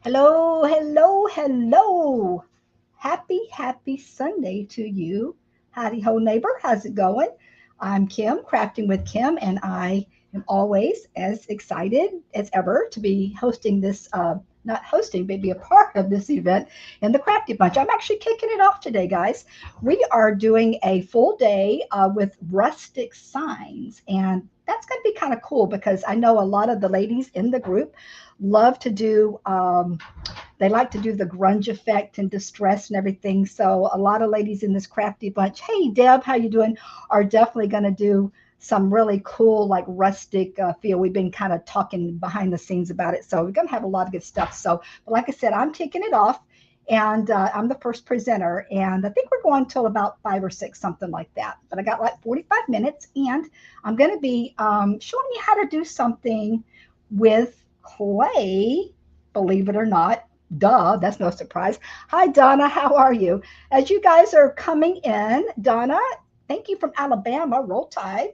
Hello, hello, hello. Happy Sunday to you. Howdy ho, neighbor. How's it going? I'm Kim, Crafting with Kim, and I am always as excited as ever to be hosting this, not hosting, but be a part of this event in the Crafty Bunch. I'm actually kicking it off today, guys. We are doing a full day with rustic signs, and that's going to be kind of cool because I know a lot of the ladies in the group love to do they like to do the grunge effect and distress and everything. So a lot of ladies in this crafty bunch, hey Deb, how you doing, are definitely going to do some really cool like rustic feel. We've been kind of talking behind the scenes about it, so we're going to have a lot of good stuff. So but like I said, I'm kicking it off, and I'm the first presenter, and I think we're going till about 5 or 6, something like that. But I got like 45 minutes, and I'm going to be showing you how to do something with clay, believe it or not. Duh, that's no surprise. Hi, Donna. How are you? As you guys are coming in, Donna, thank you from Alabama. Roll Tide.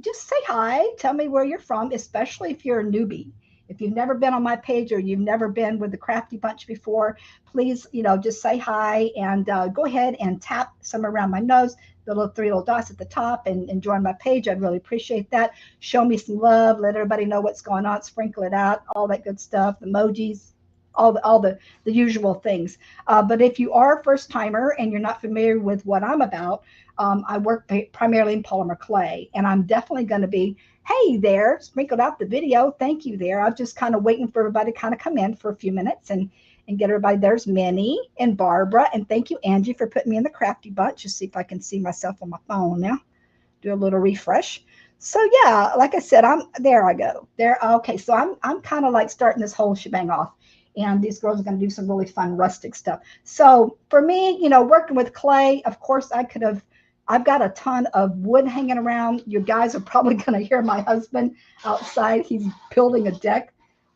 Just say hi. Tell me where you're from, especially if you're a newbie. If you've never been on my page or you've never been with the Crafty Bunch before, please, just say hi and go ahead and tap some around my nose, the little 3 little dots at the top, and join my page. I'd really appreciate that. Show me some love. Let everybody know what's going on. Sprinkle it out. All that good stuff. Emojis, all the usual things. But if you are a first timer and you're not familiar with what I'm about, I work primarily in polymer clay, and I'm definitely going to be, hey there, sprinkled out the video. Thank you there. I'm just kind of waiting for everybody to kind of come in for a few minutes and get everybody. There's Minnie and Barbara, and thank you, Angie, for putting me in the crafty bunch. Just see if I can see myself on my phone now. Do a little refresh. So yeah, like I said, I'm there. I go there. Okay, so I'm kind of like starting this whole shebang off, and these girls are going to do some really fun rustic stuff. So for me, working with clay, of course, I could have. I've got a ton of wood hanging around. You guys are probably going to hear my husband outside. He's building a deck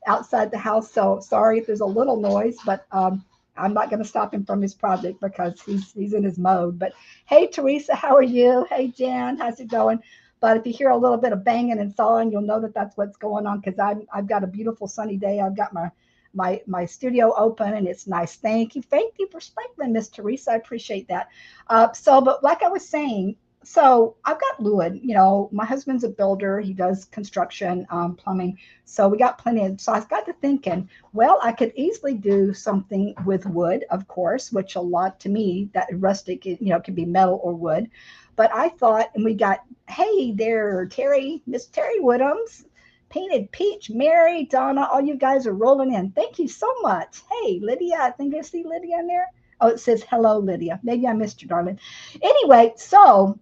outside the house. So sorry if there's a little noise, but I'm not going to stop him from his project because he's in his mode. But hey, Teresa, how are you? Hey, Jan, how's it going? But if you hear a little bit of banging and sawing, you'll know that that's what's going on because I've got a beautiful sunny day. I've got my studio open and it's nice. Thank you for sprinkling, Miss Teresa. I appreciate that. But like I was saying, so I've got Lewin. My husband's a builder. He does construction, plumbing. So we got plenty of. So I got to thinking, well, I could easily do something with wood, of course, which a lot to me that rustic, can be metal or wood. But I thought, and we got, hey there, Terry, Miss Terry Woodhams, Painted Peach, Mary, Donna, all you guys are rolling in. Thank you so much. Hey, Lydia, I think I see Lydia in there. Oh, it says hello, Lydia. Maybe I missed you, darling. Anyway,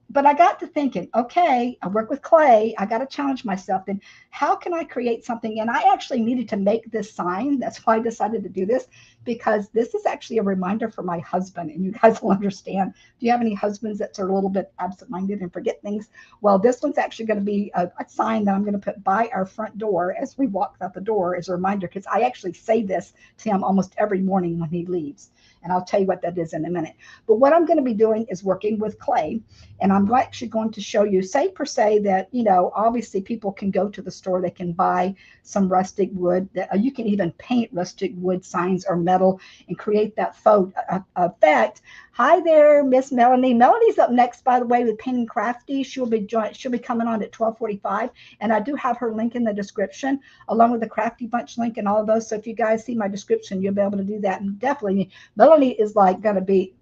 but I got to thinking, okay, I work with clay. I got to challenge myself. And how can I create something? And I actually needed to make this sign. That's why I decided to do this, because this is actually a reminder for my husband. And you guys will understand. Do you have any husbands that are a little bit absent-minded and forget things? Well, this one's actually going to be a sign that I'm going to put by our front door as we walk out the door as a reminder, because I actually say this to him almost every morning when he leaves. And I'll tell you what that is in a minute. But what I'm going to be doing is working with clay. And I'm actually going to show you, say per se, that, obviously people can go to the store, they can buy some rustic wood. That you can even paint rustic wood signs or metal and create that faux effect. Hi there, Miss Melanie. Melanie's up next, by the way, with Painting Crafty. She'll be coming on at 12:45, and I do have her link in the description, along with the Crafty Bunch link and all of those. So if you guys see my description, you'll be able to do that. And definitely, Melanie is like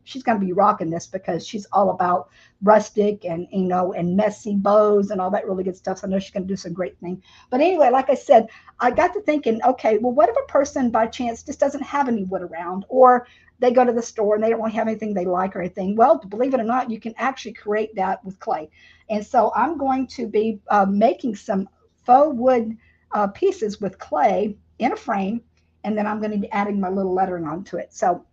she's gonna be rocking this because she's all about rustic and and messy bows and all that really good stuff. So I know she's gonna do some great thing. But anyway, like I said, I got to thinking, okay, well, what if a person by chance just doesn't have any wood around, or they go to the store and they don't really have anything they like or anything? Well, believe it or not, you can actually create that with clay. And so I'm going to be making some faux wood pieces with clay in a frame, and then I'm going to be adding my little lettering onto it. So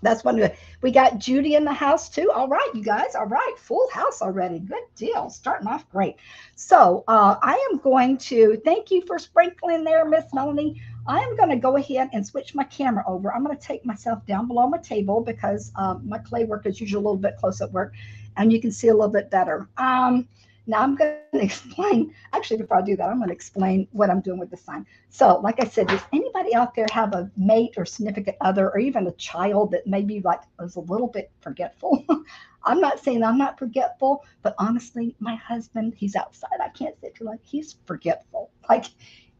that's one. We got Judy in the house too. All right, you guys. All right, full house already. Good deal. Starting off great. So I am going to thank you for sprinkling there, Miss Melanie. I am going to go ahead and switch my camera over. I'm going to take myself down below my table because my clay work is usually a little bit close at work, and you can see a little bit better. Now I'm going to explain, actually, before I do that, I'm going to explain what I'm doing with the sign. So, like I said, does anybody out there have a mate or significant other or even a child that maybe like is a little bit forgetful? I'm not saying I'm not forgetful, but honestly, my husband, he's outside. I can't sit too long. He's forgetful. Like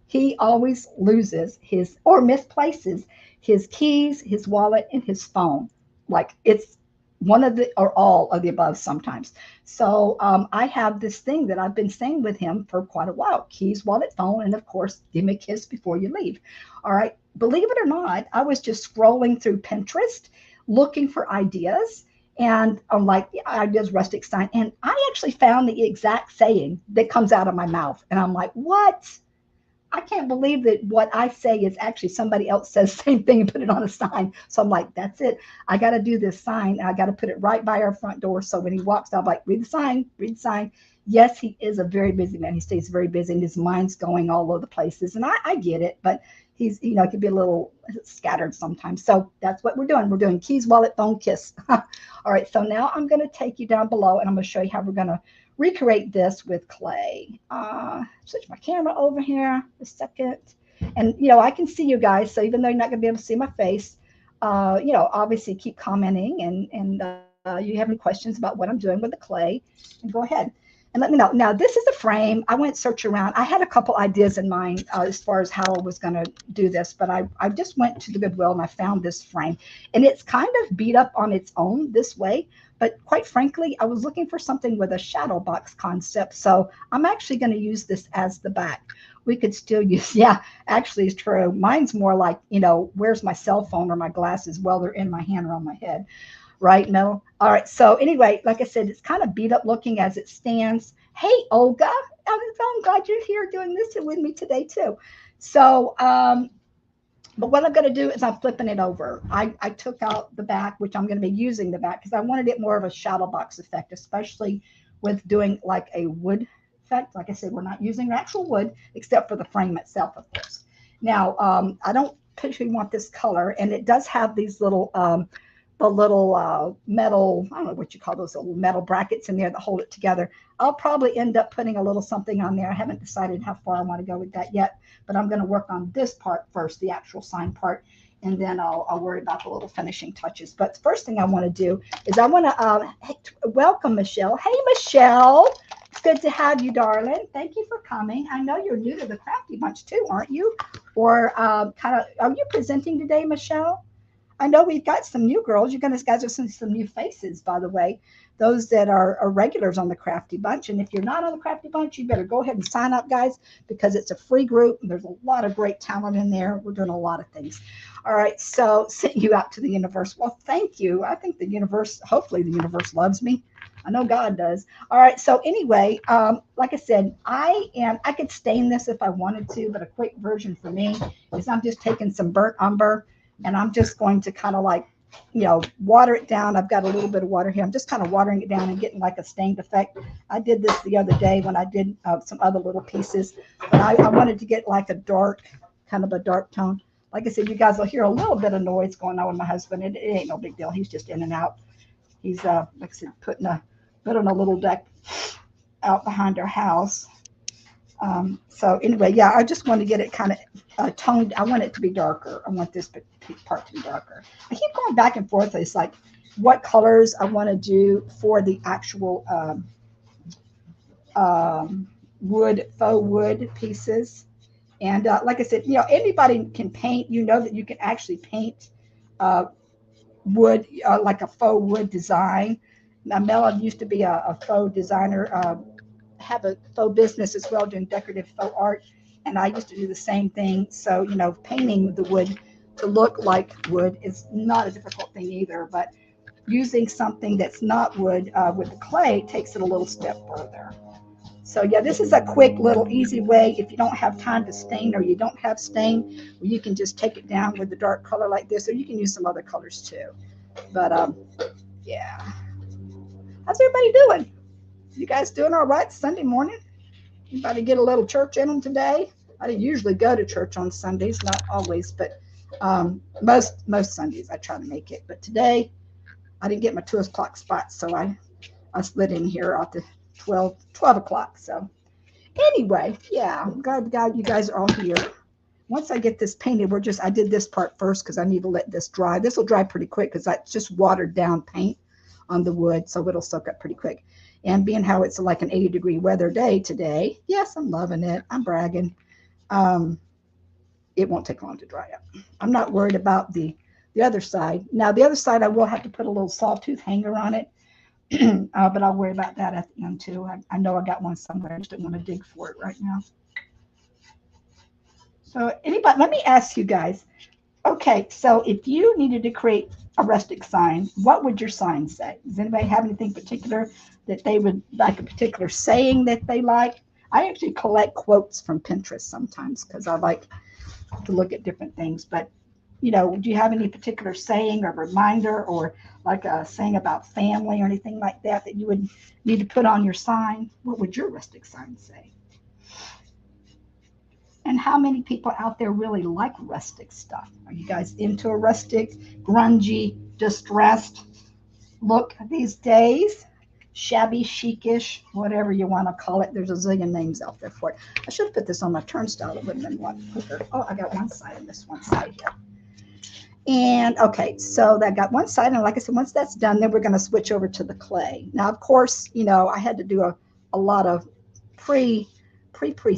he always loses his or misplaces his keys, his wallet, and his phone. Like it's one of the or all of the above sometimes. So I have this thing that I've been saying with him for quite a while: keys, wallet, phone, and of course, give me a kiss before you leave. All right. Believe it or not, I was just scrolling through Pinterest looking for ideas. And I'm like, ideas, rustic sign. And I actually found the exact saying that comes out of my mouth. And I'm like, what? I can't believe that what I say is actually somebody else says the same thing and put it on a sign. So I'm like, that's it. I got to do this sign. I got to put it right by our front door. So when he walks, I'm like, read the sign, read the sign. Yes, he is a very busy man. He stays very busy and his mind's going all over the places. And I get it, but he's, you know, it could be a little scattered sometimes. So that's what we're doing. We're doing keys, wallet, phone, kiss. All right. So now I'm going to take you down below and I'm going to show you how we're going to recreate this with clay. Switch my camera over here a second. And, you know, I can see you guys. So even though you're not going to be able to see my face, you know, obviously keep commenting and you have any questions about what I'm doing with the clay, and go ahead and let me know. Now, this is a frame. I went search around. I had a couple ideas in mind as far as how I was going to do this, but I just went to the Goodwill and I found this frame. And it's kind of beat up on its own this way. But quite frankly, I was looking for something with a shadow box concept. So I'm actually going to use this as the back. We could still use, yeah, actually it's true. Mine's more like, you know, where's my cell phone or my glasses? Well, they're in my hand or on my head. Right, Mel? All right. So anyway, like I said, it's kind of beat up looking as it stands. Hey, Olga, I'm glad you're here doing this with me today too. So, but what I'm going to do is I'm flipping it over. I took out the back, which I'm going to be using the back because I wanted it more of a shadow box effect, especially with doing like a wood effect. Like I said, we're not using actual wood except for the frame itself, of course. Now, I don't particularly want this color, and it does have these little the little metal, I don't know what you call those little metal brackets in there that hold it together. I'll probably end up putting a little something on there. I haven't decided how far I want to go with that yet, but I'm going to work on this part first, the actual sign part, and then I'll worry about the little finishing touches. But the first thing I want to do is I want to welcome Michelle. Hey, Michelle. It's good to have you, darling. Thank you for coming. I know you're new to the Crafty Bunch too, aren't you? Or kind of, are you presenting today, Michelle? I know we've got some new girls. You're going to guys are seeing some new faces, by the way, those that are regulars on the Crafty Bunch. And if you're not on the Crafty Bunch, you better go ahead and sign up, guys, because it's a free group. There's a lot of great talent in there. We're doing a lot of things. All right. So sent you out to the universe. Well, thank you. I think the universe, hopefully the universe loves me. I know God does. All right. So anyway, like I said, I could stain this if I wanted to, but a quick version for me is I'm just taking some burnt umber and I'm just going to kind of like, you know, water it down. I've got a little bit of water here. I'm just kind of watering it down and getting like a stained effect. I did this the other day when I did some other little pieces, but I wanted to get like a dark, kind of a dark tone. Like I said, you guys will hear a little bit of noise going on with my husband. It ain't no big deal. He's just in and out. He's, like I said, putting a little deck out behind our house. So anyway, yeah, I just want to get it kind of toned. I want it to be darker. I want this part to be darker. I keep going back and forth. It's like what colors I want to do for the actual faux wood pieces. And like I said, you know, anybody can paint. You know that you can actually paint wood, like a faux wood design. Now, Mela used to be a faux designer, have a faux business as well, doing decorative faux art. And I used to do the same thing. So, you know, painting the wood to look like wood is not a difficult thing either. But using something that's not wood with the clay takes it a little step further. So yeah, this is a quick little easy way. If you don't have time to stain or you don't have stain, you can just take it down with the dark color like this, or you can use some other colors too. But yeah. How's everybody doing? You guys doing all right Sunday morning? Anybody get a little church in them today? I didn't usually go to church on Sundays, not always, but most Sundays I try to make it. But today I didn't get my 2 o'clock spot, so I slid in here 12 o'clock. So anyway, yeah, I'm glad you guys are all here. Once I get this painted, I did this part first because I need to let this dry. This will dry pretty quick because that's just watered down paint on the wood, so it'll soak up pretty quick. And being how it's like an 80-degree weather day today, yes, I'm loving it. I'm bragging. It won't take long to dry up. I'm not worried about the other side. Now, the other side, I will have to put a little sawtooth hanger on it, but I'll worry about that at the end too. I know I got one somewhere. I just don't want to dig for it right now. So anybody, let me ask you guys. Okay, so if you needed to create a rustic sign, what would your sign say? Does anybody have anything particular that they would like, a particular saying that they like? I actually collect quotes from Pinterest sometimes because I like to look at different things. But, you know, do you have any particular saying or reminder or like a saying about family or anything like that that you would need to put on your sign? What would your rustic sign say? And how many people out there really like rustic stuff? Are you guys into a rustic, grungy, distressed look these days? Shabby, chicish, whatever you want to call it. There's a zillion names out there for it. I should have put this on my turnstile. It would have been a lot quicker. Oh, I got one side and this one side here. And okay, so that got one side. And like I said, once that's done, then we're going to switch over to the clay. Now, of course, you know, I had to do a lot of pre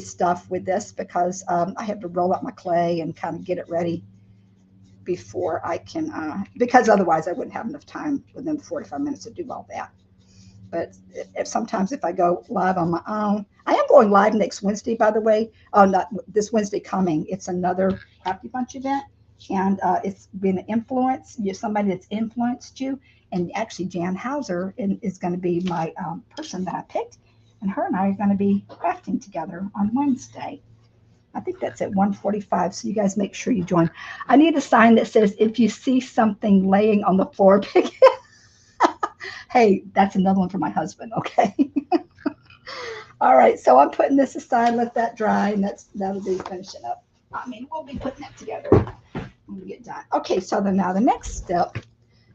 stuff with this because I have to roll up my clay and kind of get it ready before I can, because otherwise I wouldn't have enough time within 45 minutes to do all that. But sometimes if I go live on my own, I am going live next Wednesday, by the way. Oh, not this Wednesday coming. It's another Crafty Bunch event, and it's been an influence. You're somebody that's influenced you, and actually Jan Hauser is going to be my person that I picked, and her and I are going to be crafting together on Wednesday. I think that's at 1:45, so you guys make sure you join. I need a sign that says, if you see something laying on the floor, pick it. Hey, that's another one for my husband, okay? All right, so I'm putting this aside, let that dry, and that'll be finishing up. I mean, we'll be putting that together when we get done. Okay, so now the next step.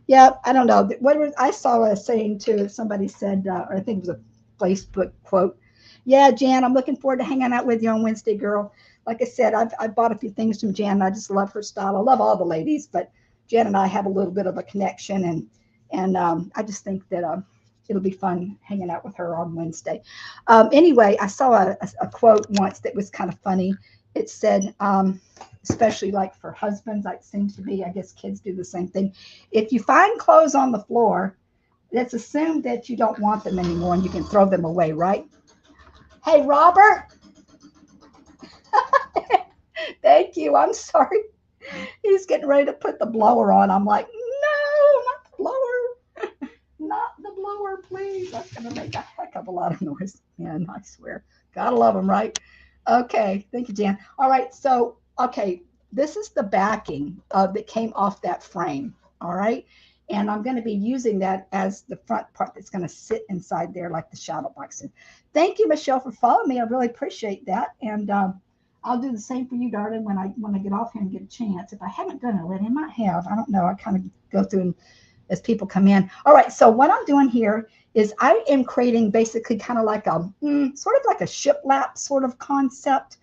Yeah, I don't know. I saw a saying too. Somebody said, or I think it was a Facebook quote. Yeah, Jan, I'm looking forward to hanging out with you on Wednesday, girl. Like I said, I've bought a few things from Jan. I just love her style. I love all the ladies, but Jan and I have a little bit of a connection, and I just think that it'll be fun hanging out with her on Wednesday. Anyway, I saw a quote once that was kind of funny. It said, especially like for husbands, like seems to be, I guess kids do the same thing. If you find clothes on the floor, let's assume that you don't want them anymore and you can throw them away, right? Hey, Robert. Thank you. I'm sorry. He's getting ready to put the blower on. I'm like, no, not the blower. Not the blower, please. That's going to make a heck of a lot of noise. Man, I swear. Gotta love them, right? Okay. Thank you, Jan. All right. So, okay. This is the backing that came off that frame. All right. And I'm going to be using that as the front part that's going to sit inside there like the shadow boxing. Thank you, Michelle, for following me. I really appreciate that. And I'll do the same for you, darling, when I get off here and get a chance. If I haven't done it already, I might have. I don't know. I kind of go through as people come in. All right. So what I'm doing here is I am creating basically kind of like a sort of like a shiplap sort of concept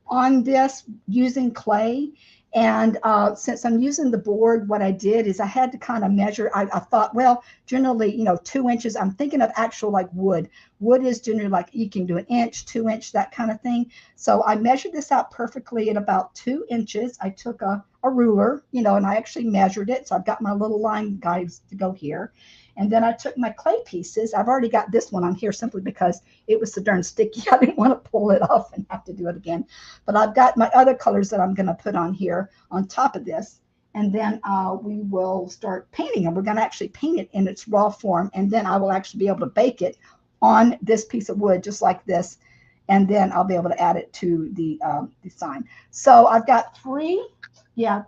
on this using clay. And since I'm using the board, what I did is I had to kind of measure. I thought, well, generally, 2 inches. I'm thinking of actual like wood. Wood is generally like you can do 1 inch, 2 inch, that kind of thing. So I measured this out perfectly at about 2 inches. I took a ruler, and I actually measured it. So I've got my little line guides to go here. And then I took my clay pieces. I've already got this one on here simply because it was so darn sticky. I didn't want to pull it off and have to do it again. But I've got my other colors that I'm going to put on here on top of this. And then we will start painting them. We're going to actually paint it in its raw form. And then I will actually be able to bake it on this piece of wood, just like this. And then I'll be able to add it to the sign. So I've got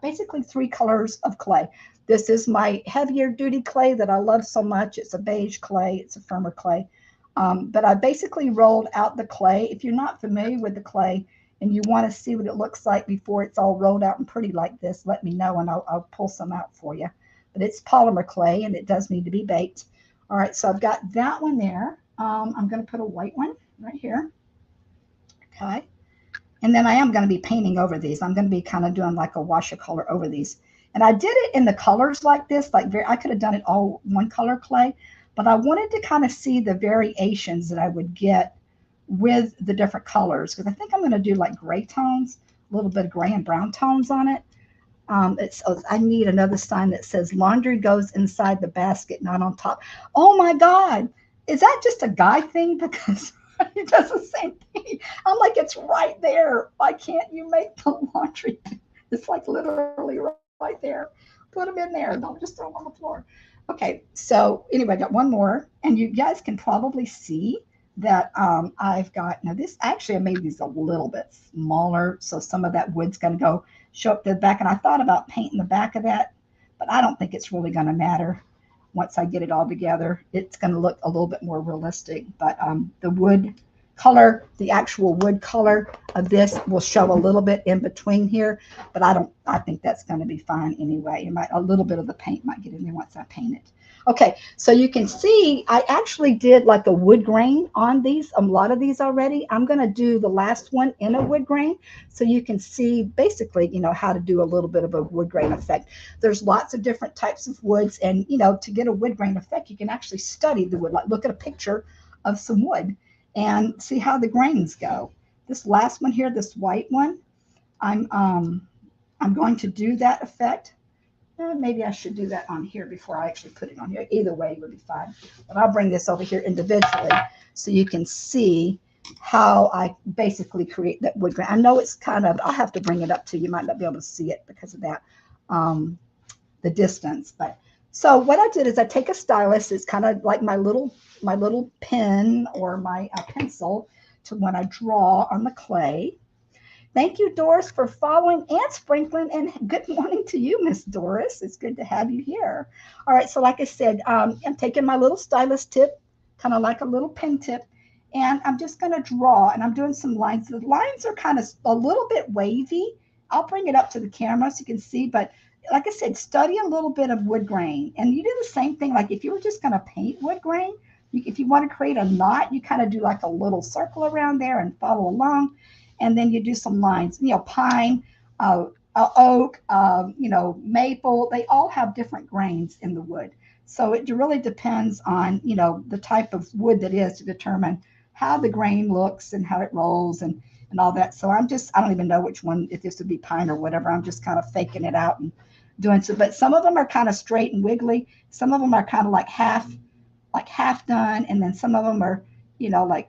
basically three colors of clay. This is my heavier duty clay that I love so much. It's a beige clay. It's a firmer clay. But I basically rolled out the clay. If you're not familiar with the clay and you want to see what it looks like before it's all rolled out and pretty like this, let me know and I'll pull some out for you. But it's polymer clay and it does need to be baked. All right, so I've got that one there. I'm going to put a white one right here. Okay. And then I am going to be painting over these. I'm going to be kind of doing like a watercolor over these. And I did it in the colors like this, like I could have done it all one color clay, but I wanted to kind of see the variations that I would get with the different colors because I think I'm going to do like gray tones, a little bit of gray and brown tones on it. I need another sign that says laundry goes inside the basket, not on top. Oh my God. Is that just a guy thing? Because he does the same thing. I'm like, it's right there. Why can't you make the laundry? It's like literally right there. Put them in there. Don't just throw them on the floor. Okay. So anyway, I got one more. And you guys can probably see that I've got, now this actually, I made these a little bit smaller. So some of that wood's going to go show up to the back. And I thought about painting the back of that, but I don't think it's really going to matter. Once I get it all together, it's going to look a little bit more realistic. But the wood color, the actual wood color of this will show a little bit in between here, but I think that's going to be fine anyway. A little bit of the paint might get in there once I paint it. Okay, so you can see I actually did like a wood grain on these, a lot of these already. I'm going to do the last one in a wood grain so you can see basically, how to do a little bit of a wood grain effect. There's lots of different types of woods, and to get a wood grain effect, you can actually study the wood, like look at a picture of some wood and see how the grains go. This last one here, this white one, I'm going to do that effect. Maybe I should do that on here before I actually put it on here. Either way would be fine. But I'll bring this over here individually so you can see how I basically create that wood grain. I know it's kind of, I'll have to bring it up to you. You might not be able to see it because of that, the distance. But so what I did is I take a stylus. It's kind of like my little pen or my pencil to when I draw on the clay. Thank you, Doris, for following and sprinkling. And good morning to you, Miss Doris. It's good to have you here. All right, so like I said, I'm taking my little stylus tip, kind of like a little pen tip, and I'm just going to draw, and I'm doing some lines. The lines are kind of a little bit wavy. I'll bring it up to the camera so you can see, but like I said, study a little bit of wood grain. And you do the same thing, like if you were just going to paint wood grain, if you want to create a knot, you kind of do like a little circle around there and follow along. And then you do some lines, pine, oak, maple, they all have different grains in the wood. So it really depends on, the type of wood that is to determine how the grain looks and how it rolls and all that. So I don't even know which one, if this would be pine or whatever. I'm just kind of faking it out and doing so. But some of them are kind of straight and wiggly. Some of them are kind of like half done. And then some of them are, like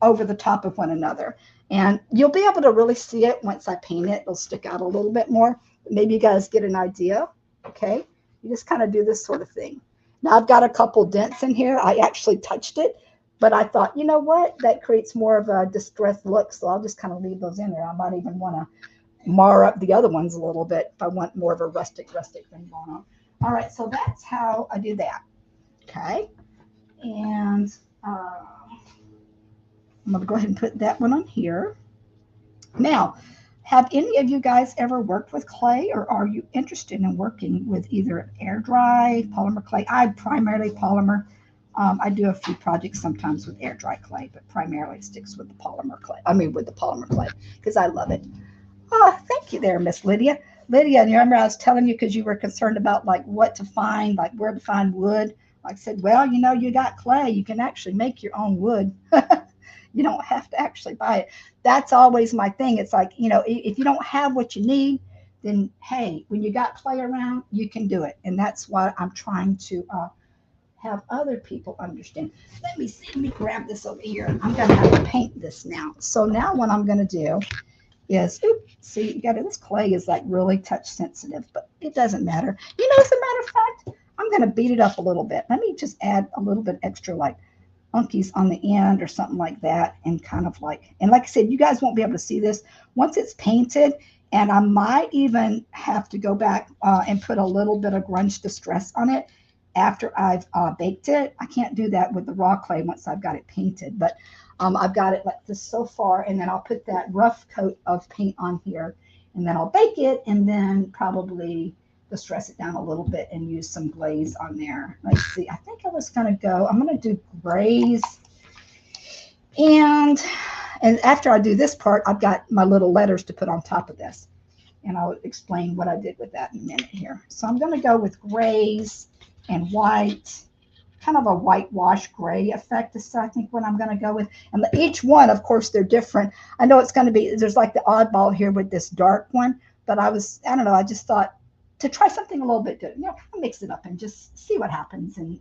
over the top of one another. And you'll be able to really see it once I paint it. It'll stick out a little bit more. Maybe you guys get an idea. Okay. You just kind of do this sort of thing. Now I've got a couple dents in here. I actually touched it, but I thought, you know what? That creates more of a distressed look. So I'll just kind of leave those in there. I might even want to mar up the other ones a little bit if I want more of a rustic thing going on. All right. So that's how I do that. Okay. And, I'm going to go ahead and put that one on here. Now, have any of you guys ever worked with clay, or are you interested in working with either air dry, polymer clay? I primarily polymer. I do a few projects sometimes with air dry clay, but primarily sticks with the polymer clay. With the polymer clay because I love it. Oh, thank you there, Miss Lydia. Lydia, and you remember I was telling you because you were concerned about like what to find, like where to find wood. Like I said, well, you got clay. You can actually make your own wood. You don't have to actually buy it. That's always my thing. It's like, if you don't have what you need, then hey, when you got clay around, you can do it. And that's why I'm trying to have other people understand. Let me see. Let me grab this over here. I'm going to have to paint this now. So now what I'm going to do is, see, you got it. This clay is like really touch sensitive, but it doesn't matter. As a matter of fact, I'm going to beat it up a little bit. Let me just add a little bit extra like unkies on the end or something like that, and kind of like, and like I said, you guys won't be able to see this once it's painted, and I might even have to go back and put a little bit of grunge distress on it after I've baked it. I can't do that with the raw clay once I've got it painted, but I've got it like this so far, and then I'll put that rough coat of paint on here, and then I'll bake it, and then probably distress it down a little bit and use some glaze on there. Let's see. I think I was going to go, I'm going to do grays. And after I do this part, I've got my little letters to put on top of this. And I'll explain what I did with that in a minute here. So I'm going to go with grays and white, kind of a whitewash gray effect is I think what I'm going to go with. And each one, of course, they're different. I know it's going to be, there's like the oddball here with this dark one, but I don't know, I just thought to try something a little bit different, kind of mix it up and just see what happens and,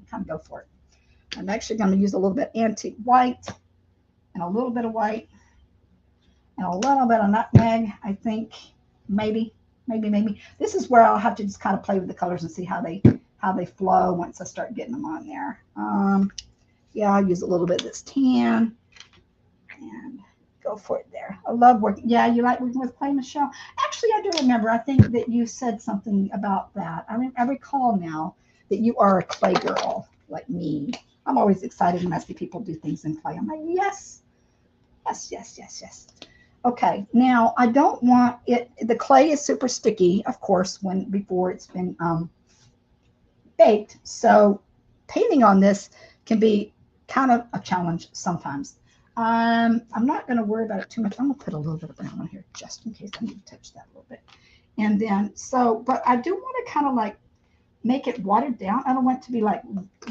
kind of go for it. I'm actually going to use a little bit antique white and a little bit of white and a little bit of nutmeg, I think, maybe. This is where I'll have to just kind of play with the colors and see how they flow once I start getting them on there. Yeah, I'll use a little bit of this tan and go for it there. I love working. Yeah, you like working with clay, Michelle? Actually, I do remember. I think that you said something about that. I recall now that you are a clay girl like me. I'm always excited when I see people do things in clay. I'm like, yes. Okay, now I don't want it. The clay is super sticky, of course, before it's been baked. So painting on this can be kind of a challenge sometimes. I'm not going to worry about it too much. I'm going to put a little bit of brown on here just in case I need to touch that a little bit. And then, but I do want to kind of like make it watered down. I don't want it to be like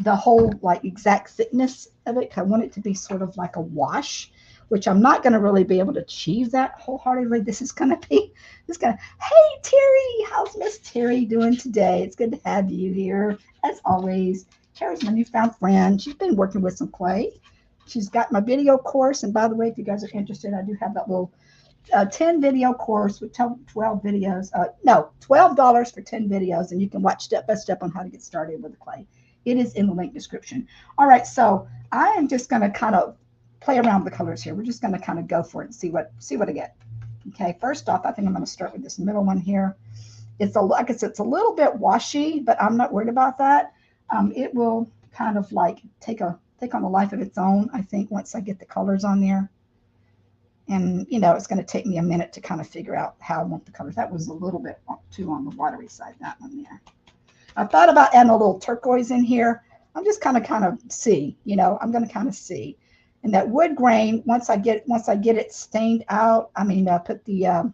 the whole like exact thickness of it. I want it to be sort of like a wash, which I'm not going to really be able to achieve that wholeheartedly. Hey, Terry, how's Miss Terry doing today? It's good to have you here, as always. Terry's my newfound friend. She's been working with some clay. She's got my video course. And by the way, if you guys are interested, I do have that little 10 video course with 12 videos. $12 for 10 videos. And you can watch step by step on how to get started with the clay. It is in the link description. All right, so I am just going to kind of play around with the colors here. We're just going to kind of go for it and see what I get. Okay, first off, I think I'm going to start with this middle one here. Like I said, it's a little bit washy, but I'm not worried about that. It will kind of like take on a life of its own, I think, once I get the colors on there. And, it's going to take me a minute to kind of figure out how I want the colors. That was a little bit too on the watery side, that one there. I thought about adding a little turquoise in here. I'm just kind of see, I'm going to kind of see. And that wood grain, once I get it stained out, put the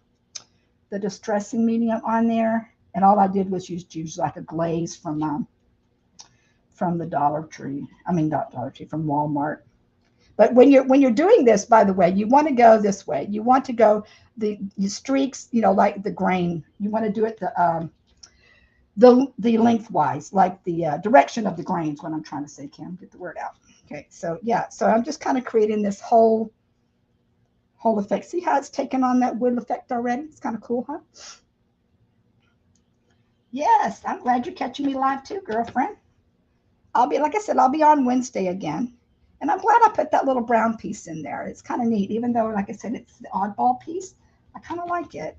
distressing medium on there, and all I did was use like a glaze from the Dollar Tree. Not Dollar Tree, from Walmart. But when you're doing this, by the way, you want to go this way. You want to go the streaks, like the grain. You want to do it the lengthwise, like the direction of the grains. What I'm trying to say, Kim, get the word out. Okay, so yeah, so I'm just kind of creating this whole effect. See how it's taken on that wood effect already? It's kind of cool, huh? Yes, I'm glad you're catching me live too, girlfriend. Like I said, I'll be on Wednesday again. And I'm glad I put that little brown piece in there. It's kind of neat, even though, like I said, it's the oddball piece. I kind of like it.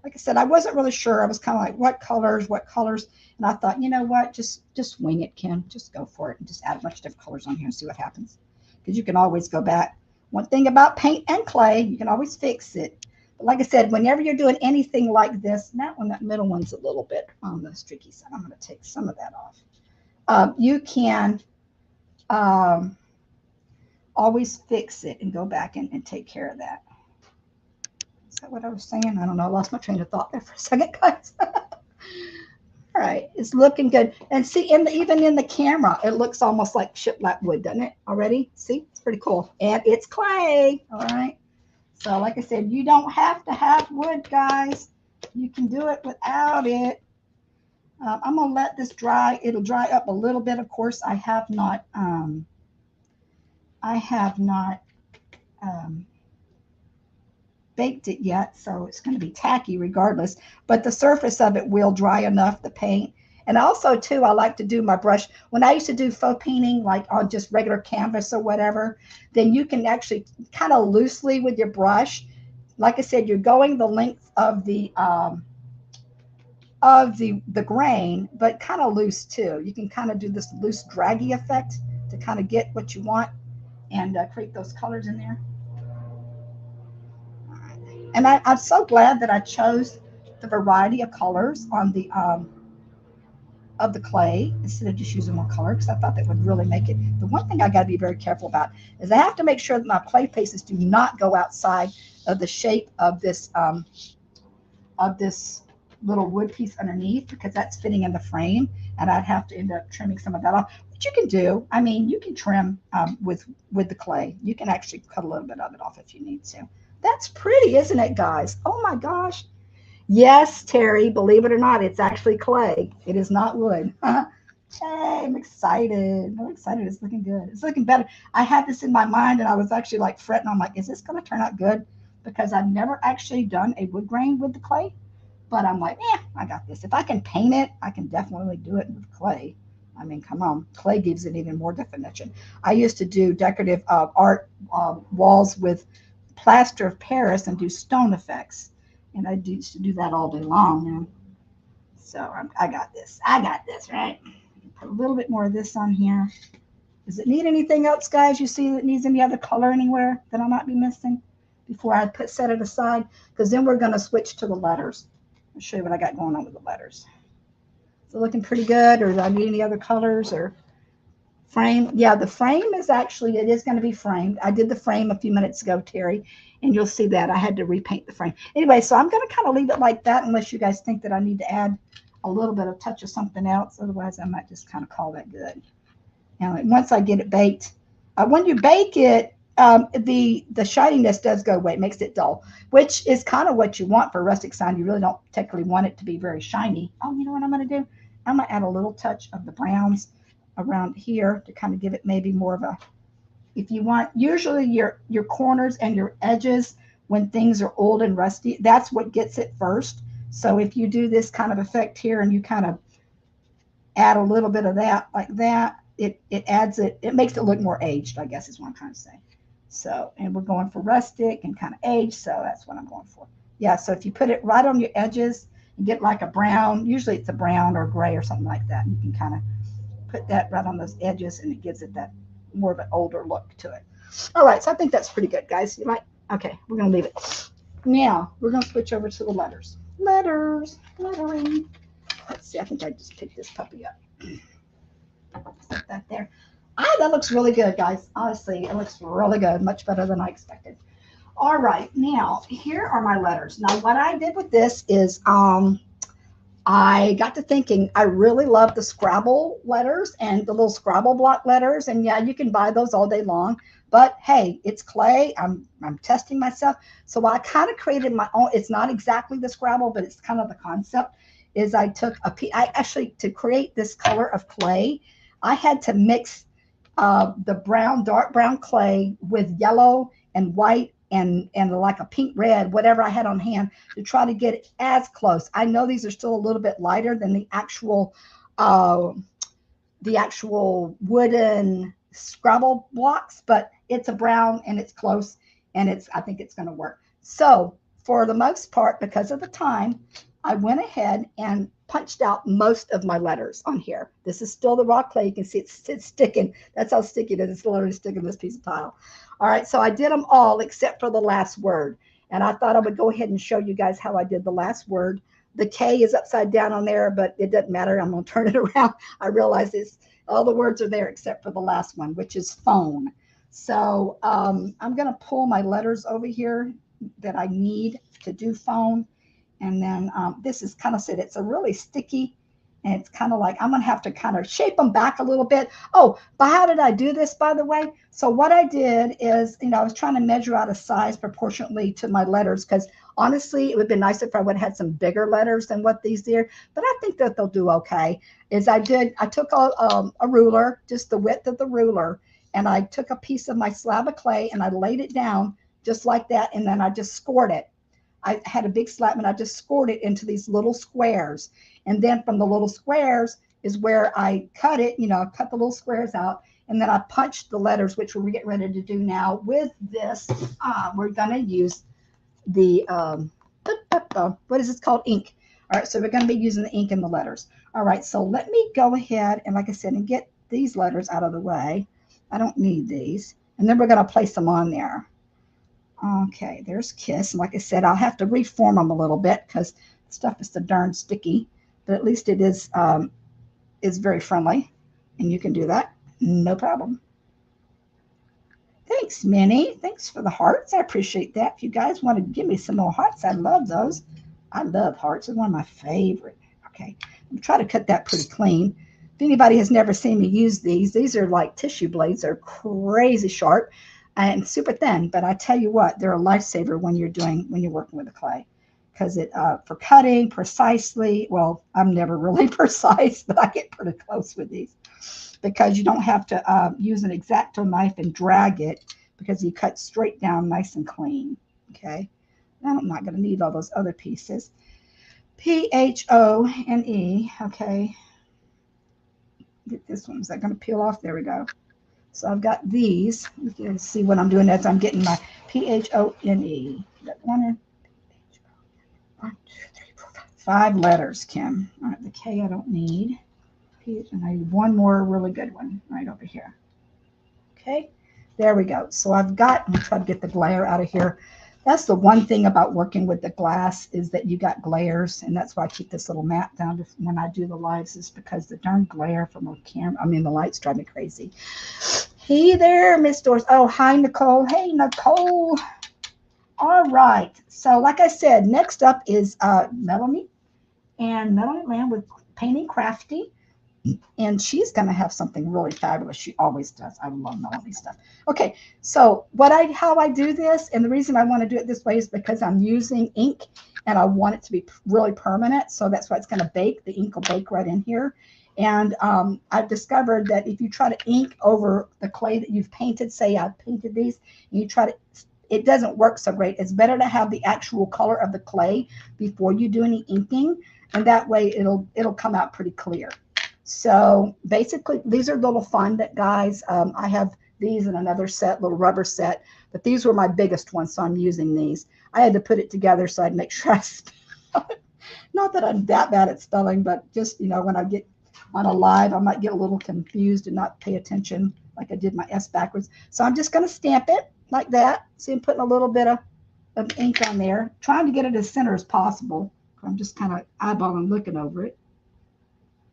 Like I said, I wasn't really sure. I was kind of like, what colors? And I thought, you know what? Just wing it, Kim. Just go for it and just add a bunch of different colors on here and see what happens. Because you can always go back. One thing about paint and clay, you can always fix it. But like I said, whenever you're doing anything like this, that middle one's a little bit on the streaky side. I'm going to take some of that off. You can always fix it and go back and take care of that. Is that what I was saying? I don't know. I lost my train of thought there for a second, guys. All right, it's looking good. And see, even in the camera, it looks almost like shiplap wood, doesn't it, already? See, it's pretty cool. And it's clay, all right? So like I said, you don't have to have wood, guys. You can do it without it. I'm going to let this dry. It'll dry up a little bit. Of course, I have not baked it yet, so it's going to be tacky regardless, but the surface of it will dry enough, the paint. And also too, I like to do my brush when I used to do faux painting, like on just regular canvas or whatever, then you can actually kind of loosely with your brush, like I said, you're going the length of the grain, but kind of loose too. You can kind of do this loose draggy effect to kind of get what you want and create those colors in there. And I'm so glad that I chose the variety of colors on the of the clay instead of just using more color because I thought that would really make it. The one thing I got to be very careful about is I have to make sure that my clay pieces do not go outside of the shape of this little wood piece underneath because that's fitting in the frame, and I'd have to end up trimming some of that off. Which you can do. I mean, you can trim with the clay. You can actually cut a little bit of it off if you need to. That's pretty, isn't it, guys? Oh my gosh. Yes, Terry, believe it or not, it's actually clay. It is not wood. Hey, I'm excited. I'm excited. It's looking good. It's looking better. I had this in my mind and I was actually like fretting. I'm like, is this going to turn out good? Because I've never actually done a wood grain with the clay. But I'm like, I got this. If I can paint it, I can definitely do it with clay. I mean, come on. Clay gives it even more definition. I used to do decorative art walls with plaster of Paris and do stone effects. And I used to do that all day long. So I got this. I got this, right? Put a little bit more of this on here. Does it need anything else, guys? You see it needs any other color anywhere that I might be missing before I set it aside? Because then we're going to switch to the letters. I'll show you what I got going on with the letters. Is it looking pretty good, or do I need any other colors or frame? Yeah, the frame is actually, it is going to be framed. I did the frame a few minutes ago, Terry, and you'll see that I had to repaint the frame. Anyway, so I'm going to kind of leave it like that unless you guys think that I need to add a little bit of touch of something else. Otherwise, I might just kind of call that good. And once I get it baked, when you bake it, the shininess does go away. It makes it dull, which is kind of what you want for a rustic sign. You really don't technically want it to be very shiny. Oh, you know what I'm going to do? I'm going to add a little touch of the browns around here to kind of give it maybe more of a, if you want, usually your corners and your edges when things are old and rusty, that's what gets it first. So if you do this kind of effect here and you kind of add a little bit of that like that, it adds it, it makes it look more aged, I guess is what I'm trying to say. So, and we're going for rustic and kind of aged, so that's what I'm going for. Yeah, so if you put it right on your edges and get like a brown, usually it's a brown or gray or something like that, you can kind of put that right on those edges and it gives it that more of an older look to it. All right, so I think that's pretty good, guys. You like, okay, we're going to leave it. Now, we're going to switch over to the letters. Lettering. Let's see, I think I just picked this puppy up. Set that there. That looks really good, guys. Honestly, it looks really good. Much better than I expected. All right, now, here are my letters. Now, what I did with this is I got to thinking, I really love the Scrabble letters and the little Scrabble block letters. And yeah, you can buy those all day long. But hey, it's clay. I'm testing myself. So I kind of created my own. It's not exactly the Scrabble, but it's kind of the concept. Is I took I actually, to create this color of clay, I had to mix the brown, dark brown clay with yellow and white and like a pink red, whatever I had on hand, to try to get it as close. I know these are still a little bit lighter than the actual wooden Scrabble blocks, but it's a brown and it's close, and I think it's going to work. So for the most part, because of the time, I went ahead and punched out most of my letters on here. This is still the raw clay. You can see it's sticking. That's how sticky it is. It's literally sticking to this piece of tile. All right, so I did them all except for the last word. And I thought I would go ahead and show you guys how I did the last word. The K is upside down on there, but it doesn't matter. I'm going to turn it around. I realize all the words are there except for the last one, which is phone. So I'm going to pull my letters over here that I need to do phone. And then this is kind of said, it's a really sticky, and it's kind of like, I'm going to have to kind of shape them back a little bit. Oh, but how did I do this, by the way? So what I did is, I was trying to measure out a size proportionately to my letters, because honestly, it would be nice if I would have had some bigger letters than what these did, but I think that they'll do okay. I took a ruler, just the width of the ruler, and I took a piece of my slab of clay and I laid it down just like that, and then I just scored it. I had a big slab and I just scored it into these little squares. And then from the little squares is where I cut it, cut the little squares out. And then I punched the letters, which we're getting ready to do now with this. We're going to use the, what is this called? Ink. All right, so we're going to be using the ink in the letters. All right, so let me go ahead and, like I said, and get these letters out of the way. I don't need these. And then we're going to place them on there. Okay, there's Kiss. And like I said, I'll have to reform them a little bit because stuff is so darn sticky. But at least it is is very friendly, and you can do that. No problem. Thanks, Minnie. Thanks for the hearts. I appreciate that. If you guys want to give me some more hearts, I love those. I love hearts. They're one of my favorite. Okay. I'm trying to cut that pretty clean. If anybody has never seen me use these are like tissue blades. They're crazy sharp and super thin. But I tell you what, they're a lifesaver when you're working with the clay. Because it for cutting precisely, well, I'm never really precise, but I get pretty close with these because you don't have to use an X-Acto knife and drag it because you cut straight down nice and clean. Okay. Now I'm not going to need all those other pieces. Phone. Okay. Get this one. Is that going to peel off? There we go. So I've got these. You can see what I'm doing as I'm getting my Phone. Got one, 5 letters, Kim. All right, the K I don't need. And I need one more really good one right over here. Okay, there we go. So I've got, I'm going to try to get the glare out of here. That's the one thing about working with the glass is that you got glares, and that's why I keep this little mat down when I do the lives, is because the darn glare from the camera, the lights drive me crazy. Hey there, Miss Doris. Oh, hi, Nicole. Hey, Nicole. All right. So like I said, next up is Melanie Lamb with Painting Crafty. And she's going to have something really fabulous. She always does. I love Melanie stuff. Okay, so how I do this, and the reason I want to do it this way is because I'm using ink, and I want it to be really permanent. So that's why it's going to bake. The ink will bake right in here. And I've discovered that if you try to ink over the clay that you've painted, say I've painted these, and you try to, it doesn't work so great. It's better to have the actual color of the clay before you do any inking, and that way it'll come out pretty clear. So basically, these are little fun that guys. I have these in another set, little rubber set, but these were my biggest ones, so I'm using these. I had to put it together so I'd make sure I spell it. Not that I'm that bad at spelling, but just, when I get on a live, I might get a little confused and not pay attention like I did my S backwards. So I'm just going to stamp it like that. See, I'm putting a little bit of ink on there, trying to get it as center as possible. I'm just kind of eyeballing, looking over it.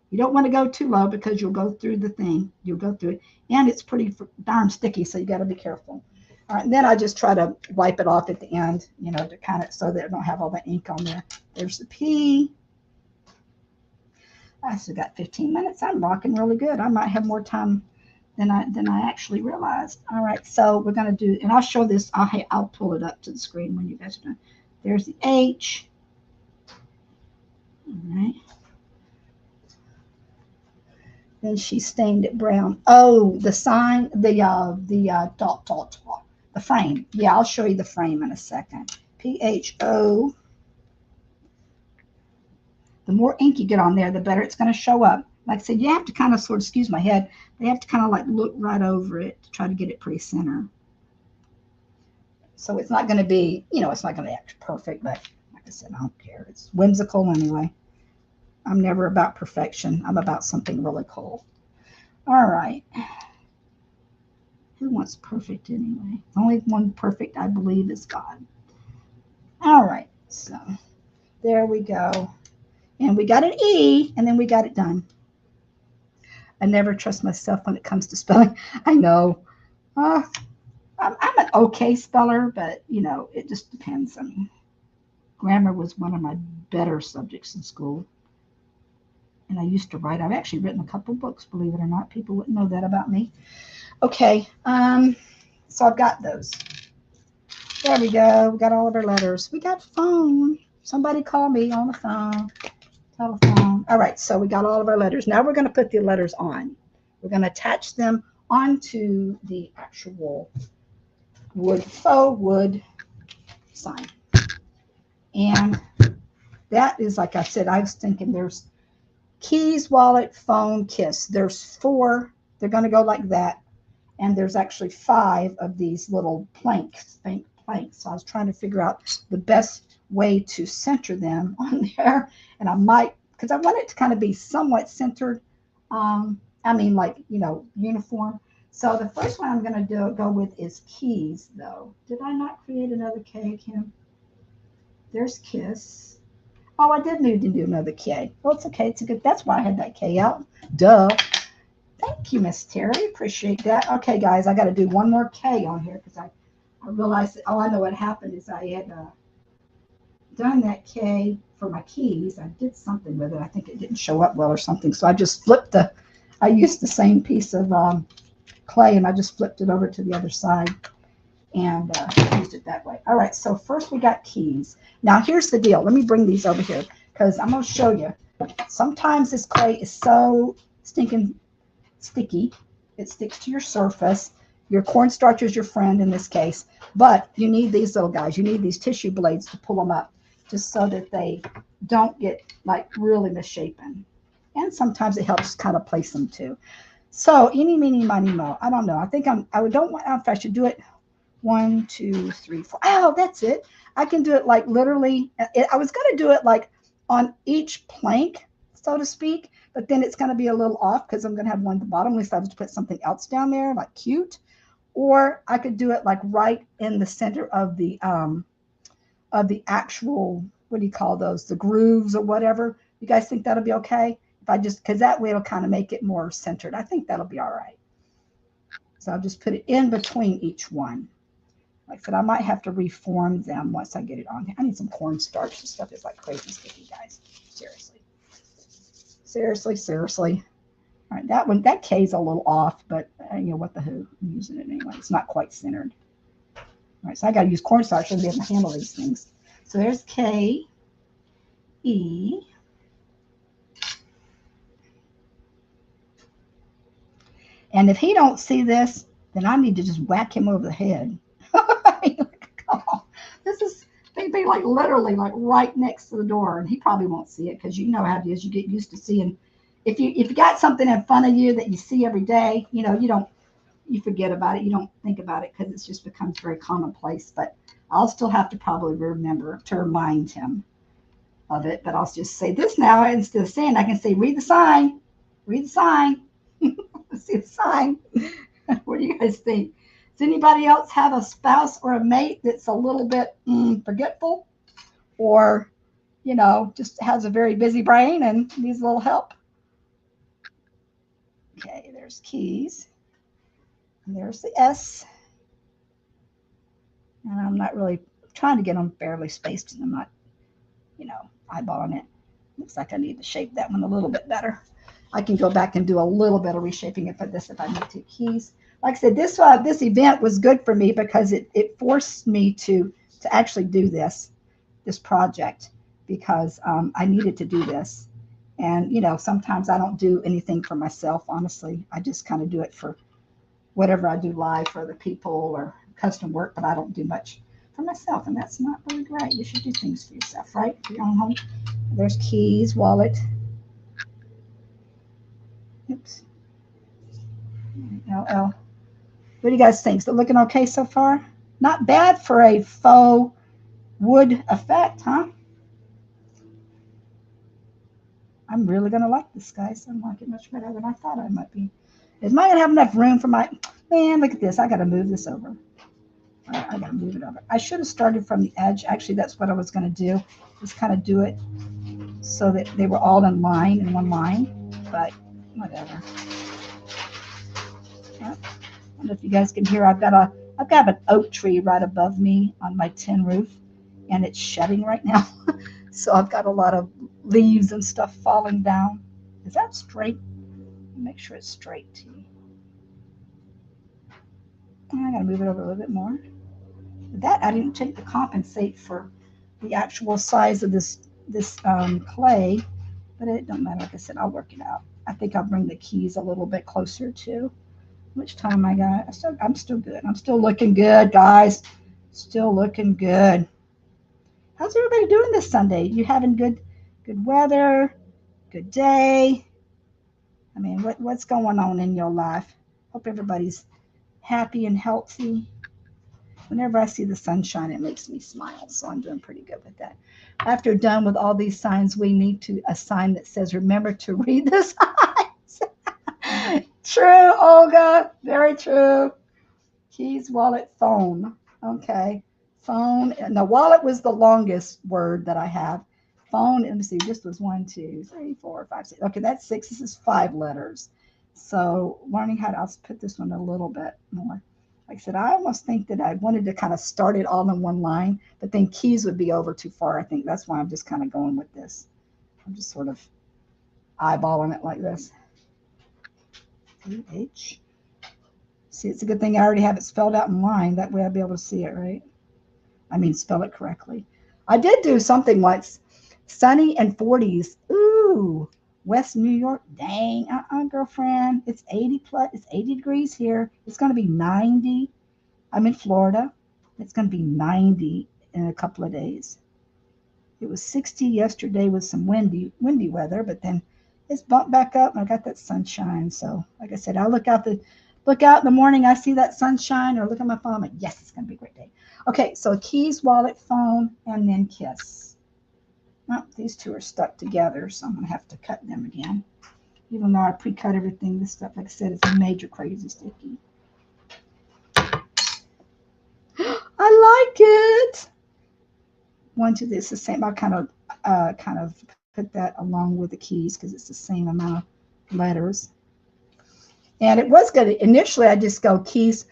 You don't want to go too low because you'll go through the thing. You'll go through it. And it's pretty darn sticky, so you got to be careful. All right, and then I just try to wipe it off at the end, to kind of so that I don't have all the ink on there. There's the P. I still got 15 minutes. I'm rocking really good. I might have more time than I actually realized. All right, so we're going to do, and I'll show this. I'll pull it up to the screen when you guys are done. There's the H. All right. Then she stained it brown. Oh, the sign, the frame. Yeah, I'll show you the frame in a second. PHO. The more ink you get on there, the better it's going to show up. Like I said, you have to kind of excuse my head, they have to kind of like look right over it to try to get it pretty center. So it's not going to be, it's not going to act perfect, but like I said, I don't care. It's whimsical anyway. I'm never about perfection. I'm about something really cool. All right. Who wants perfect anyway? The only one perfect, I believe, is God. All right. So there we go. And we got an E, and then we got it done. I never trust myself when it comes to spelling. I know. I'm an okay speller, but, it just depends. Grammar was one of my better subjects in school. And I used to write. I've actually written a couple books, believe it or not. People wouldn't know that about me. Okay, so I've got those. There we go. We got all of our letters. We got phone. Somebody call me on the phone. Telephone. All right, so we got all of our letters. Now we're going to put the letters on. We're going to attach them onto the actual faux wood sign. And that is, like I said, I was thinking there's keys, wallet, phone, kiss. There's 4. They're going to go like that. And there's actually 5 of these little planks. So I was trying to figure out the best way to center them on there. And I might, because I want it to kind of be somewhat centered. Uniform. So the first one I'm going to go with is keys, though. Did I not create another K, Kim? There's kiss. Oh, I did need to do another K. Well, it's okay. It's a good. That's why I had that K out. Duh. Thank you, Miss Terry. Appreciate that. Okay, guys, I got to do one more K on here because I realized that, oh, I know what happened is I had done that K for my keys. I did something with it. I think it didn't show up well or something. So I just flipped I used the same piece of clay and I just flipped it over to the other side and used it that way. All right, so first we got keys. Now here's the deal. Let me bring these over here because I'm going to show you. Sometimes this clay is so stinking sticky. It sticks to your surface. Your cornstarch is your friend in this case, but you need these little guys. You need these tissue blades to pull them up just so that they don't get like really misshapen. And sometimes it helps kind of place them too. So eeny, meeny, miny, mo. I don't know. I think I don't want, if I should do it 1, 2, 3, 4. Oh, that's it. I can do it like literally. I was going to do it like on each plank, so to speak, but then it's going to be a little off because I'm going to have one at the bottom. At least I have to put something else down there, like cute. Or I could do it like right in the center of the actual, what do you call those? The grooves or whatever. You guys think that'll be okay? If I just, because that way it'll kind of make it more centered. I think that'll be all right. So I'll just put it in between each one. Like I said, I might have to reform them once I get it on here. I need some cornstarch. This stuff is like crazy sticky, guys. Seriously. Seriously, seriously. All right, that one, that K is a little off, but you know what the who? I'm using it anyway. It's not quite centered. All right, so I got to use cornstarch to be able to handle these things. So there's K, E. And if he don't see this, then I need to just whack him over the head. This is, they'd be like literally like right next to the door, and he probably won't see it because you know how it is. You get used to seeing. If you got something in front of you that you see every day, you know, you forget about it. You don't think about it because it just becomes very commonplace. But I'll still have to probably remember to remind him of it. But I'll just say this now instead of saying, I can say, read the sign, read the sign, see the sign. What do you guys think? Does anybody else have a spouse or a mate that's a little bit forgetful, or you know, just has a very busy brain and needs a little help? Okay, there's keys. And there's the S. And I'm not really trying to get them fairly spaced, and I'm not, you know, eyeballing it. Looks like I need to shape that one a little bit better. I can go back and do a little bit of reshaping it for this if I need to. Keys. Like I said, this event was good for me because it forced me to actually do this project because I needed to do this. And, you know, sometimes I don't do anything for myself, honestly. I just kind of do it for whatever I do live for other people or custom work, but I don't do much for myself, and that's not really great. You should do things for yourself, right? For your own home. There's keys, wallet. Oops. LL. What do you guys think? Is it looking okay so far? Not bad for a faux wood effect, huh? I'm really going to like this, guys. I like it much better than I thought I might be. Am I going to have enough room for my... Man, look at this. I got to move this over. All right, I got to move it over. I should have started from the edge. Actually, that's what I was going to do. Just kind of do it so that they were all in line, in one line. But whatever. Yep. I don't know if you guys can hear. I've got an oak tree right above me on my tin roof, and it's shedding right now. So I've got a lot of leaves and stuff falling down. Is that straight? Make sure it's straight, T. I gotta move it over a little bit more. That I didn't take to compensate for the actual size of this clay, but it don't matter. Like I said, I'll work it out. I think I'll bring the keys a little bit closer to which time I got. I'm still good. I'm still looking good, guys. Still looking good. How's everybody doing this Sunday? You having good weather? Good day? I mean, what's going on in your life? Hope everybody's happy and healthy. Whenever I see the sunshine, it makes me smile. So I'm doing pretty good with that. After done with all these signs, we need a sign that says, remember to read the signs. True, Olga. Very true. Keys, wallet, phone. Okay. Phone. And the wallet was the longest word that I have. phone. Let me see. This was 1, 2, 3, 4, 5, 6. Okay, that's 6. This is 5 letters. So learning how to, I'll put this one a little bit more. Like I said, I almost think that I wanted to kind of start it all in one line, but then keys would be over too far. I think that's why I'm just kind of going with this. I'm just sort of eyeballing it like this. H. See, it's a good thing I already have it spelled out in line. That way I'll be able to see it, right? I mean, spell it correctly. I did do something once. Sunny and 40s. Ooh, West New York. Dang, girlfriend. It's 80 plus. It's 80 degrees here. It's going to be 90. I'm in Florida. It's going to be 90 in a couple of days. It was 60 yesterday with some windy weather, but then it's bumped back up and I got that sunshine. So, like I said, I'll look out in the morning. I see that sunshine, or look at my phone. I'm like, yes, it's going to be a great day. Okay, so keys, wallet, phone, and then kiss. Well, these two are stuck together, so I'm going to have to cut them again. Even though I pre-cut everything, this stuff, like I said, is major crazy sticky. I like it. 1, 2, this is the same. I'll kind of put that along with the keys because it's the same amount of letters. And it was good. Initially, I just go keys.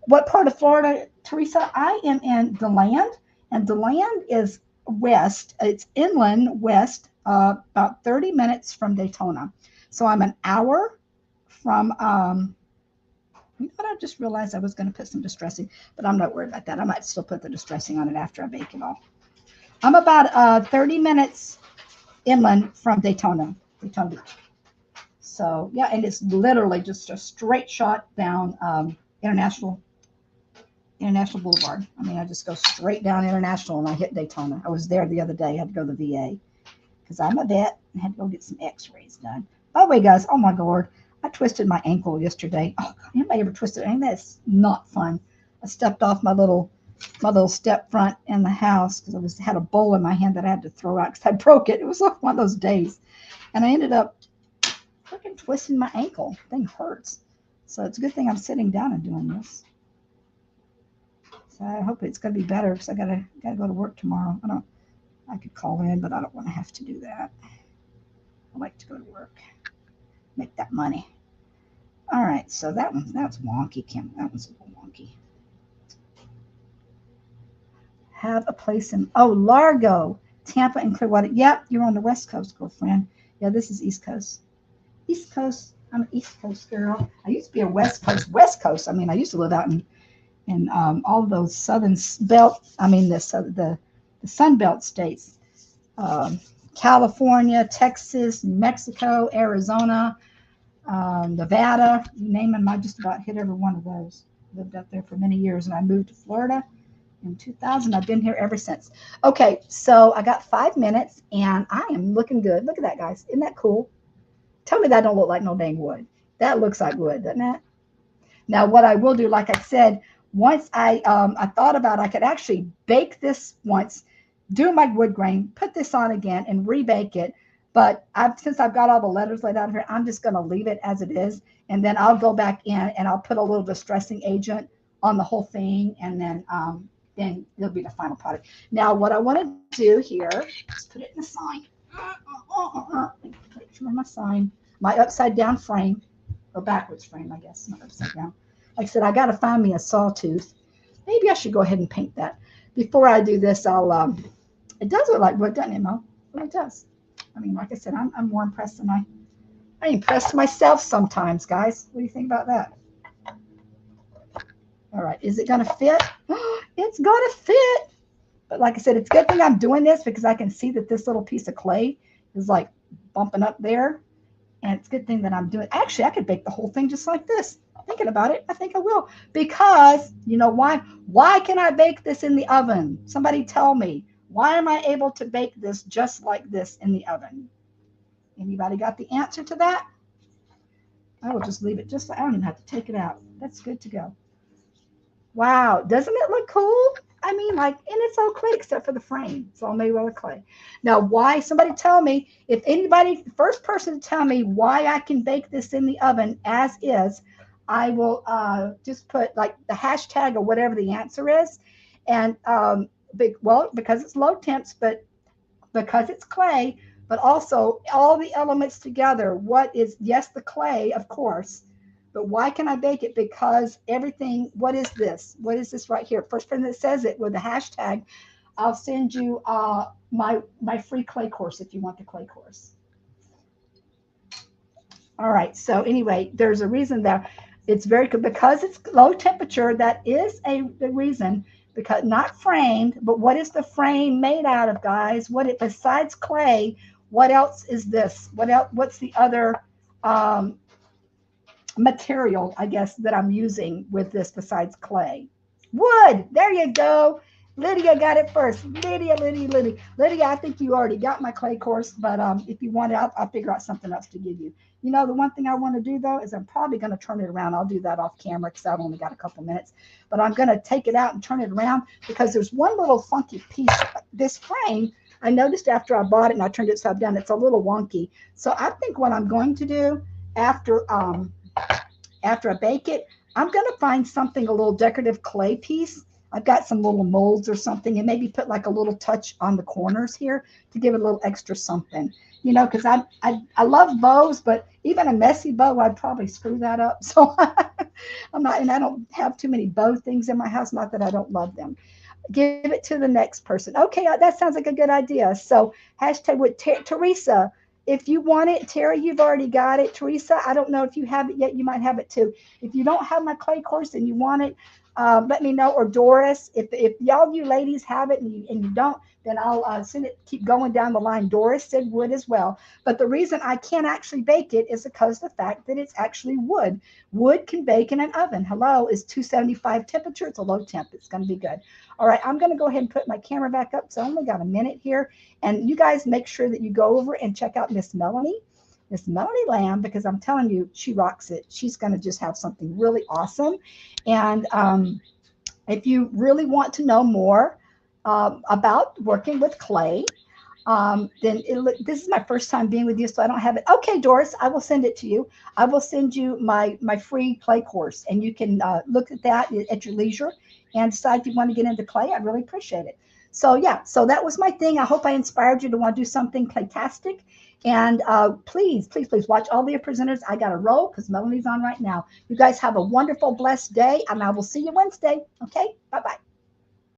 What part of Florida, Teresa? I am in DeLand, and DeLand is west. It's inland west, about 30 minutes from Daytona. So I'm an hour from, you know what, I just realized I was going to put some distressing, but I'm not worried about that. I might still put the distressing on it after I bake it all. I'm about 30 minutes inland from Daytona Beach. So, yeah, and it's literally just a straight shot down International Boulevard. I mean, I just go straight down International and I hit Daytona. I was there the other day. I had to go to the VA because I'm a vet and had to go get some x-rays done. By the way, guys, oh my Lord, I twisted my ankle yesterday. Oh, God, anybody ever twisted an ankle? That's not fun. I stepped off my little step front in the house because I had a bowl in my hand that I had to throw out because I broke it. It was like one of those days. And I ended up freaking twisting my ankle. The thing hurts. So it's a good thing I'm sitting down and doing this. So I hope it's going to be better because I gotta go to work tomorrow. I could call in, but I don't want to have to do that. I like to go to work, make that money. All right, so that's wonky, Kim. That one's a little wonky. Have a place in, Largo, Tampa, and Clearwater. Yep, you're on the West Coast, girlfriend. Yeah, this is East Coast. East Coast. I'm an East Coast girl. I used to be a West Coast. I mean, I used to live out in all of those southern belt. I mean, the Sun Belt states. California, Texas, New Mexico, Arizona, Nevada, you name them. I just about hit every one of those. Lived up there for many years, and I moved to Florida in 2000. I've been here ever since. Okay, so I got 5 minutes, and I am looking good. Look at that, guys. Isn't that cool? Tell me that don't look like no dang wood. That looks like wood, doesn't it? Now, what I will do, like I said, once I thought about I could actually bake this once, do my wood grain, put this on again, and rebake it. But since I've got all the letters laid out here, I'm just going to leave it as it is. And then I'll go back in and I'll put a little distressing agent on the whole thing. And then it'll be the final product. Now, what I want to do here is put it in the sign. Put it in my sign, my upside down frame, or backwards frame, I guess, not upside down. Like I said, I got to find me a sawtooth. Maybe I should go ahead and paint that. Before I do this, it does look like wood, doesn't it, Mo? Well, it does. I mean, like I said, I'm more impressed than I'm impressed myself sometimes, guys. What do you think about that? All right, is it going to fit? It's going to fit. But like I said, it's a good thing I'm doing this because I can see that this little piece of clay is like bumping up there. And it's a good thing that I'm doing. Actually, I could bake the whole thing just like this. Thinking about it, I think I will. Because, you know why? Why can I bake this in the oven? Somebody tell me. Why am I able to bake this just like this in the oven? Anybody got the answer to that? I will just leave it just like, I don't even have to take it out. That's good to go. Wow, doesn't it look cool? I mean, like, and it's all clay except for the frame. It's all made out of clay. Now, why? Somebody tell me, if anybody, the first person to tell me why I can bake this in the oven as is, I will just put like the hashtag or whatever the answer is. And, because it's low temps, but because it's clay, but also all the elements together. What is, yes, the clay, of course, but why can I bake it? Because everything, what is this? What is this right here? First person that says it with the hashtag, I'll send you my free clay course if you want the clay course. All right. So anyway, there's a reason that it's very good because it's low temperature. That is the reason. Because not framed, but what is the frame made out of, guys? What it besides clay? What else is this? What else? What's the other um, material, I guess, that I'm using with this besides clay? Wood. There you go. Lydia got it first. Lydia, I think you already got my clay course, but if you want it, I'll figure out something else to give you. You know, the one thing I want to do though is I'm probably going to turn it around. I'll do that off camera because I've only got a couple minutes, but I'm going to take it out and turn it around because there's one little funky piece. This frame, I noticed after I bought it and I turned it upside down, it's a little wonky. So I think what I'm going to do after after I bake it, I'm going to find something, a little decorative clay piece. I've got some little molds or something, and maybe put like a little touch on the corners here to give it a little extra something. You know, because I love bows, but even a messy bow, I'd probably screw that up. So I'm not, and I don't have too many bow things in my house. Not that I don't love them. Give it to the next person. Okay, that sounds like a good idea. So hashtag with Teresa. If you want it, Terry, you've already got it. Teresa, I don't know if you have it yet. You might have it too. If you don't have my clay course and you want it, let me know. Or Doris, if y'all you ladies have it and you don't, then I'll send it. Keep going down the line. Doris said wood as well. But the reason I can't actually bake it is because the fact that it's actually wood. Wood can bake in an oven. Hello, is 275 temperature. It's a low temp. It's going to be good. All right, I'm going to go ahead and put my camera back up. So I only got a minute here. And you guys make sure that you go over and check out Miss Melanie Lamb, because I'm telling you, she rocks it. She's going to just have something really awesome. And if you really want to know more about working with clay, then this is my first time being with you, so I don't have it. Okay, Doris, I will send it to you. I will send you my free clay course, and you can look at that at your leisure and decide if you want to get into clay. I really appreciate it. So yeah, so that was my thing. I hope I inspired you to want to do something claytastic. And please watch all the presenters. I got to roll because Melanie's on right now. You guys have a wonderful, blessed day, and I will see you Wednesday. Okay, bye bye.